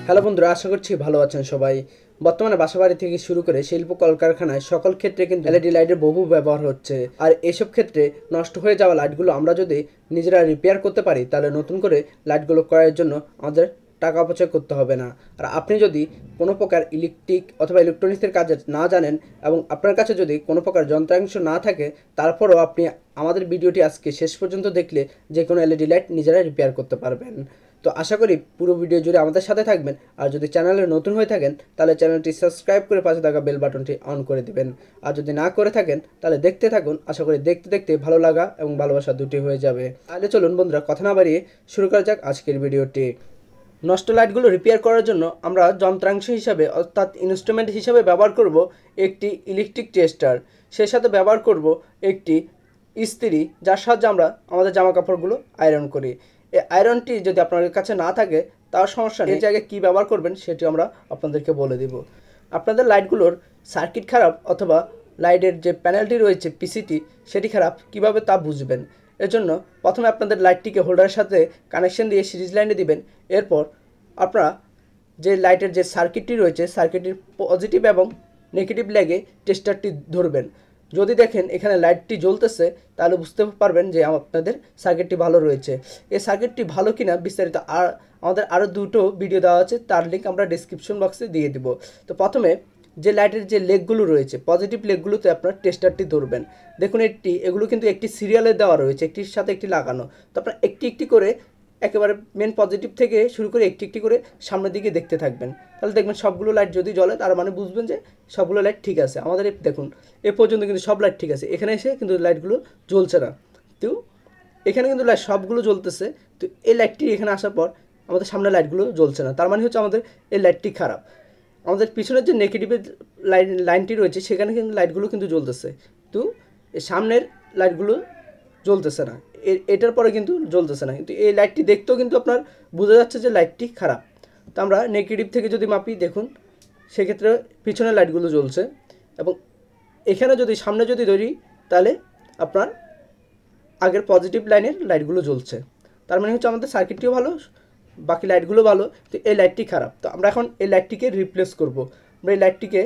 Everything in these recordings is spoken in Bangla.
হ্যালো বন্ধুরা, আশা করছি ভালো আছেন সবাই। বর্তমানে বাসাবাড়ি থেকে শুরু করে শিল্প কলকারখানায় সকল ক্ষেত্রে কিন্তু এলইডি লাইটের বহু ব্যবহার হচ্ছে। আর এসব ক্ষেত্রে নষ্ট হয়ে যাওয়া লাইটগুলো আমরা যদি নিজেরা রিপেয়ার করতে পারি, তাহলে নতুন করে লাইটগুলো ক্রয়ের জন্য আমাদের টাকা অপচয় করতে হবে না। আর আপনি যদি কোনো প্রকার ইলেকট্রিক অথবা ইলেকট্রনিক্সের কাজে না জানেন এবং আপনার কাছে যদি কোনো প্রকার যন্ত্রাংশ না থাকে, তারপরেও আপনি আমাদের ভিডিওটি আজকে শেষ পর্যন্ত দেখলে যে কোনো এলইডি লাইট নিজেরা রিপেয়ার করতে পারবেন। তো আশা করি পুরো ভিডিও জুড়ে আমাদের সাথে থাকবেন। আর যদি চ্যানেলে নতুন হয়ে থাকেন, তাহলে চ্যানেলটি সাবস্ক্রাইব করে পাশে থাকা বেল বাটনটি অন করে দিবেন। আর যদি না করে থাকেন, তাহলে দেখতে থাকুন। আশা করি দেখতে দেখতে ভালো লাগা এবং ভালোবাসা দুটি হয়ে যাবে। তাহলে চলুন বন্ধুরা, কথা না বাড়িয়ে শুরু করা যাক আজকের ভিডিওটি। নষ্ট লাইটগুলো রিপেয়ার করার জন্য আমরা যন্ত্রাংশ হিসাবে অর্থাৎ ইনস্ট্রুমেন্ট হিসাবে ব্যবহার করব একটি ইলেকট্রিক টেস্টার। সেই সাথে ব্যবহার করব একটি ইস্ত্রি, যার সাহায্যে আমরা আমাদের জামা কাপড়গুলো আয়রন করি। এই আয়রনটি যদি আপনাদের কাছে না থাকে, তার সমস্যা নেই। এই জায়গায় কী ব্যবহার করবেন সেটি আমরা আপনাদেরকে বলে দেব। আপনাদের লাইটগুলোর সার্কিট খারাপ অথবা লাইটের যে প্যানেলটি রয়েছে পিসিটি সেটি খারাপ, কিভাবে তা বুঝবেন? এর জন্য প্রথমে আপনাদের লাইটটিকে হোল্ডারের সাথে কানেকশন দিয়ে সিরিজ লাইনে দিবেন। এরপর আপনারা যে লাইটের যে সার্কিটটি রয়েছে, সার্কিটের পজিটিভ এবং নেগেটিভ লেগে টেস্টারটি ধরবেন। যদি দেখেন এখানে লাইটটি জ্বলতেছে, তাহলে বুঝতে পারবেন যে আপনাদের সার্কিটটি ভালো রয়েছে। এই সার্কিটটি ভালো কিনা বিস্তারিত আমাদের আরও দুটো ভিডিও দেওয়া আছে, তার লিঙ্ক আমরা ডিসক্রিপশন বক্সে দিয়ে দিব। তো প্রথমে যে লাইটের যে লেগগুলো রয়েছে, পজিটিভ লেগগুলোতে আপনার টেস্টারটি ধরবেন। দেখুন এগুলো কিন্তু একটি সিরিয়ালে দেওয়া রয়েছে, একটির সাথে একটি লাগানো। তো আপনার একটি একটি করে একেবারে মেন পজিটিভ থেকে শুরু করে একটি একটি করে সামনের দিকে দেখতে থাকবেন। তাহলে দেখবেন সবগুলো লাইট যদি জ্বলে, তার মানে বুঝবেন যে সবগুলো লাইট ঠিক আছে। আমাদের দেখুন এ পর্যন্ত কিন্তু সব লাইট ঠিক আছে, এখানে এসে কিন্তু লাইটগুলো জ্বলছে না। তো এখানে কিন্তু লাইট সবগুলো জ্বলতেছে। তো এই লাইটটি এখানে আসার পর আমাদের সামনে লাইটগুলো জ্বলছে না, তার মানে হচ্ছে আমাদের এই লাইটটি খারাপ। আমাদের পিছনের যে নেগেটিভের লাইনটি রয়েছে, সেখানে কিন্তু লাইটগুলো কিন্তু জ্বলতেছে। তো এই সামনের লাইটগুলো জ্বলতেছে না, এটার পরে কিন্তু জ্বলতেছে না। কিন্তু এই লাইটটি দেখতেও কিন্তু আপনার বোঝা যাচ্ছে যে লাইটটি খারাপ। তো আমরা নেগেটিভ থেকে যদি মাপি, দেখুন সেক্ষেত্রে পিছনের লাইটগুলো জ্বলছে এবং এখানে যদি সামনে যদি ধরি, তাহলে আপনার আগের পজিটিভ লাইনের লাইটগুলো জ্বলছে। তার মানে হচ্ছে আমাদের সার্কিটটিও ভালো, বাকি লাইটগুলো ভালো, তো এই লাইটটি খারাপ। তো আমরা এখন এই লাইটটিকে রিপ্লেস করব। আমরা এই লাইটটিকে,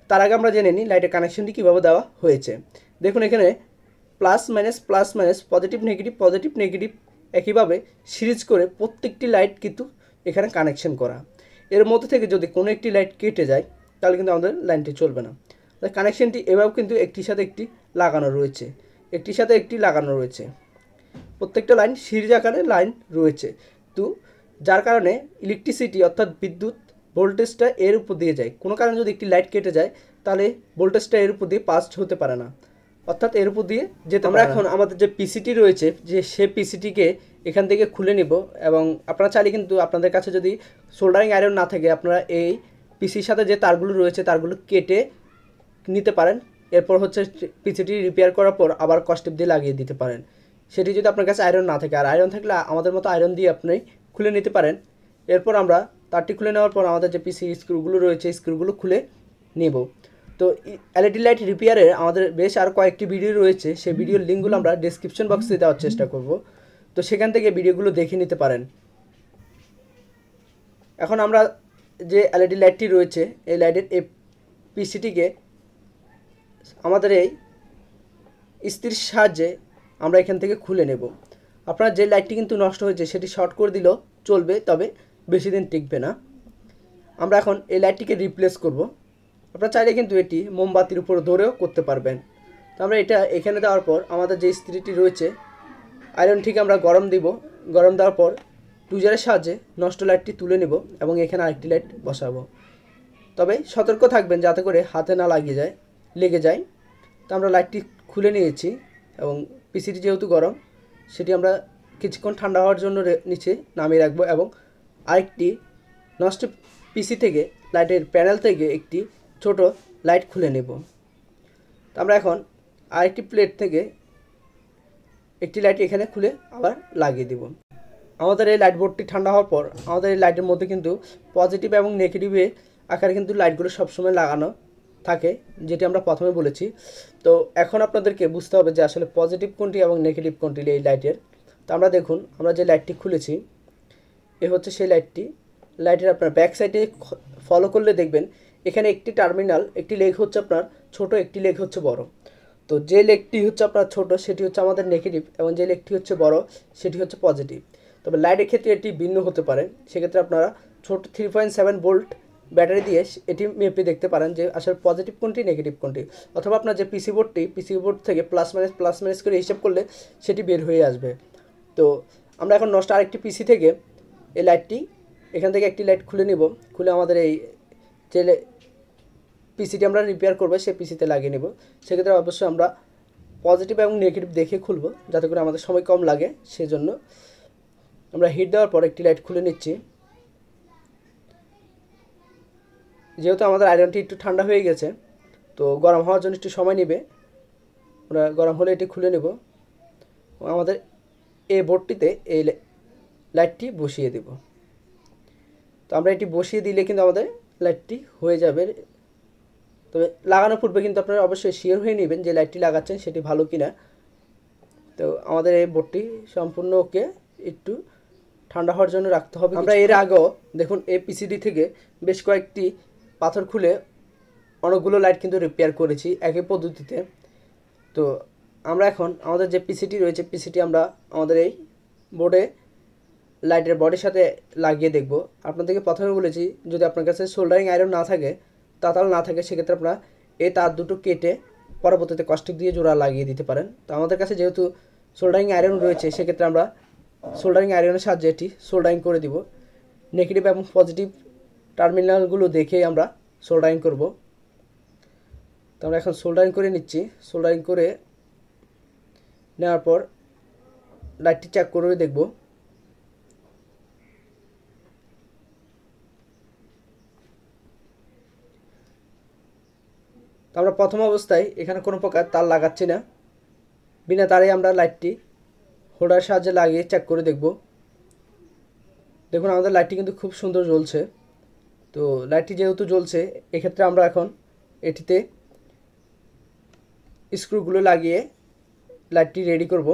তার আগে আমরা জেনে নিই লাইটের কানেকশনটি কীভাবে দেওয়া হয়েছে। দেখুন এখানে প্লাস মাইনাস, পজিটিভ নেগেটিভ একইভাবে সিরিজ করে প্রত্যেকটি লাইট কিন্তু এখানে কানেকশন করা। এর মধ্যে থেকে যদি কোনো একটি লাইট কেটে যায়, তাহলে কিন্তু আমাদের লাইনটি চলবে না। কানেকশনটি এভাবেও কিন্তু একটির সাথে একটি লাগানো রয়েছে, প্রত্যেকটা লাইন সিরিজ আকারে লাইন রয়েছে। তো যার কারণে ইলেকট্রিসিটি অর্থাৎ বিদ্যুৎ ভোল্টেজটা এর উপর দিয়ে যায়। কোনো কারণে যদি একটি লাইট কেটে যায়, তাহলে ভোল্টেজটা এর উপর দিয়ে পাস হতে পারে না, অর্থাৎ এর উপর দিয়ে যেতে। আমরা এখন আমাদের যে পিসিটি রয়েছে, যে সে পিসিটিকে এখান থেকে খুলে নিব। এবং আপনারা চাইলে কিন্তু আপনাদের কাছে যদি সোল্ডারিং আয়রন না থাকে, আপনারা এই পিসির সাথে যে তারগুলো রয়েছে তারগুলো কেটে নিতে পারেন। এরপর হচ্ছে পিসিটি রিপেয়ার করার পর আবার কস্টেপ দিয়ে লাগিয়ে দিতে পারেন, সেটি যদি আপনার কাছে আয়রন না থাকে। আর আয়রন থাকলে আমাদের মতো আয়রন দিয়ে আপনি খুলে নিতে পারেন। এরপর আমরা তারটি খুলে নেওয়ার পর আমাদের যে পিসি স্ক্রুগুলো রয়েছে, স্ক্রুগুলো খুলে নেব। তো এলইডি লাইট রিপেয়ারের আমাদের বেশ আর কয়েকটি ভিডিও রয়েছে, সেই ভিডিওর লিঙ্কগুলো আমরা ডেসক্রিপশন বক্সে দেওয়ার চেষ্টা করব। তো সেখান থেকে ভিডিওগুলো দেখে নিতে পারেন। এখন আমরা যে এলইডি লাইটটি রয়েছে, এই লাইটের এই পিসিটিকে আমাদের এই ইস্ত্রির সাহায্যে আমরা এখান থেকে খুলে নেব। আপনার যে লাইটটি কিন্তু নষ্ট হয়েছে সেটি শর্ট করে দিলেও চলবে, তবে বেশি দিন টিকবে না। আমরা এখন এই লাইটটিকে রিপ্লেস করব। আপনারা চাইলে কিন্তু এটি মোমবাতির উপর ধরেও করতে পারবেন। তো আমরা এটা এখানে দেওয়ার পর আমাদের যে ইস্ত্রিটি রয়েছে, আয়রনটিকে আমরা গরম দিব। গরম দেওয়ার পর টুইজারের সাহায্যে নষ্ট লাইটটি তুলে নেব এবং এখানে আরেকটি লাইট বসাবো। তবে সতর্ক থাকবেন যাতে করে হাতে না লেগে যায়। তো আমরা লাইটটি খুলে নিয়েছি এবং পিসিটি যেহেতু গরম, সেটি আমরা কিছুক্ষণ ঠান্ডা হওয়ার জন্য নিচে নামিয়ে রাখবো এবং আরেকটি নষ্ট পিসি থেকে লাইটের প্যানেল থেকে একটি ছোট লাইট খুলে নেব। তো আমরা এখন আরেকটি প্লেট থেকে একটি লাইট এখানে খুলে আবার লাগিয়ে দেব। আমাদের এই লাইট বোর্ডটি ঠান্ডা হওয়ার পর আমাদের এই লাইটের মধ্যে কিন্তু পজিটিভ এবং নেগেটিভের আকারে কিন্তু লাইটগুলো সবসময় লাগানো থাকে, যেটি আমরা প্রথমে বলেছি। তো এখন আপনাদেরকে বুঝতে হবে যে আসলে পজিটিভ কোনটি এবং নেগেটিভ কোনটি এই লাইটের। তো আমরা দেখুন, আমরা যে লাইটটি খুলেছি, এ হচ্ছে সেই লাইটটি। লাইটের আপনার ব্যাক সাইডে ফলো করলে দেখবেন এখানে একটি টার্মিনাল, একটি লেগ হচ্ছে আপনার ছোট, একটি লেগ হচ্ছে বড়। তো যে লেগটি হচ্ছে আপনার ছোট সেটি হচ্ছে আমাদের নেগেটিভ এবং যে লেগটি হচ্ছে বড় সেটি হচ্ছে পজিটিভ। তবে লাইটের ক্ষেত্রে এটি ভিন্ন হতে পারে, সেক্ষেত্রে আপনারা ছোট 3.7 ভোল্ট ব্যাটারি দিয়ে এটি মেপে দেখতে পারেন যে আসলে পজিটিভ কোনটি নেগেটিভ কোনটি, অথবা আপনার যে পিসি বোর্ড থেকে প্লাস মাইনাস করে হিসাব করলে সেটি বের হয়ে আসবে। তো আমরা এখন নষ্ট আরেকটি পিসি থেকে এই লাইটটি, এখান থেকে একটি লাইট খুলে নিব, খুলে আমাদের এই যে পিসিটি আমরা রিপেয়ার করবো সেই পিসিতে লাগিয়ে নেব। সেক্ষেত্রে অবশ্যই আমরা পজিটিভ এবং নেগেটিভ দেখে খুলবো যাতে করে আমাদের সময় কম লাগে। সেজন্য আমরা হিট দেওয়ার পর একটি লাইট খুলে নিচ্ছি। যেহেতু আমাদের আয়রনটি একটু ঠান্ডা হয়ে গেছে, তো গরম হওয়ার জন্য একটু সময় নেবে। আমরা গরম হলে এটি খুলে নেব এবং আমাদের এই বোর্ডটিতে এই লাইটটি বসিয়ে দেব। তো আমরা এটি বসিয়ে দিলে কিন্তু আমাদের লাইটটি হয়ে যাবে। তবে লাগানোর পূর্বে কিন্তু আপনারা অবশ্যই শিওর হয়ে নেবেন যে লাইটটি লাগাচ্ছেন সেটি ভালো কিনা। তো আমাদের এই বোর্ডটি সম্পূর্ণ ওকে, একটু ঠান্ডা হওয়ার জন্য রাখতে হবে। আমরা এর আগেও দেখুন এই পিসিডি থেকে বেশ কয়েকটি পাথর খুলে অনেকগুলো লাইট কিন্তু রিপেয়ার করেছি একই পদ্ধতিতে। তো আমরা এখন আমাদের যে পিসিটি রয়েছে পিসিটি আমরা আমাদের এই বোর্ডে লাইটের বডির সাথে লাগিয়ে দেখব। আপনাদেরকে প্রথমে বলেছি যদি আপনার কাছে সোল্ডারিং আয়রন না থাকে, তাতাল না থাকে, সেক্ষেত্রে আপনারা এই তার দুটো কেটে পরবর্তীতে কস্টিক দিয়ে জোড়া লাগিয়ে দিতে পারেন। তো আমাদের কাছে যেহেতু সোল্ডারিং আয়রন রয়েছে সেক্ষেত্রে আমরা সোল্ডারিং আয়রনের সাহায্যে এটি সোল্ডারিং করে দিব। নেগেটিভ এবং পজিটিভ টার্মিনালগুলো দেখেই আমরা সোল্ডারিং করব। তো আমরা এখন সোল্ডারিং করে নিচ্ছি। সোল্ডারিং করে নেওয়ার পর লাইটটি চেক করে দেখব। তো আমরা প্রথম অবস্থায় এখানে কোনো প্রকার তার লাগাচ্ছি না, বিনা তারে আমরা লাইটটি হোল্ডারের সাহায্যে লাগিয়ে চেক করে দেখব। দেখুন আমাদের লাইটটি কিন্তু খুব সুন্দর জ্বলছে। তো লাইটটি যেহেতু জ্বলছে এক্ষেত্রে আমরা এখন এটিতে স্ক্রুগুলো লাগিয়ে লাইটটি রেডি করব।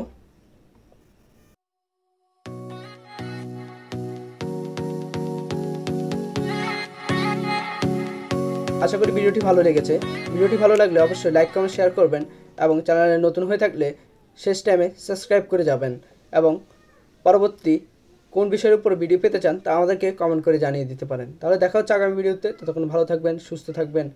আশা করি ভিডিওটি ভালো লেগেছে। ভিডিওটি ভালো লাগলে অবশ্যই লাইক কমেন্ট শেয়ার করবেন এবং চ্যানেলে নতুন হয়ে থাকলে শেষ টাইমে সাবস্ক্রাইব করে যাবেন এবং পরবর্তী কোন বিষয়ের উপর ভিডিও পেতে চান তা আমাদেরকে কমেন্ট করে জানিয়ে দিতে পারেন। তাহলে দেখা হচ্ছে আগামী ভিডিওতে। ততক্ষণ ভালো থাকবেন, সুস্থ থাকবেন।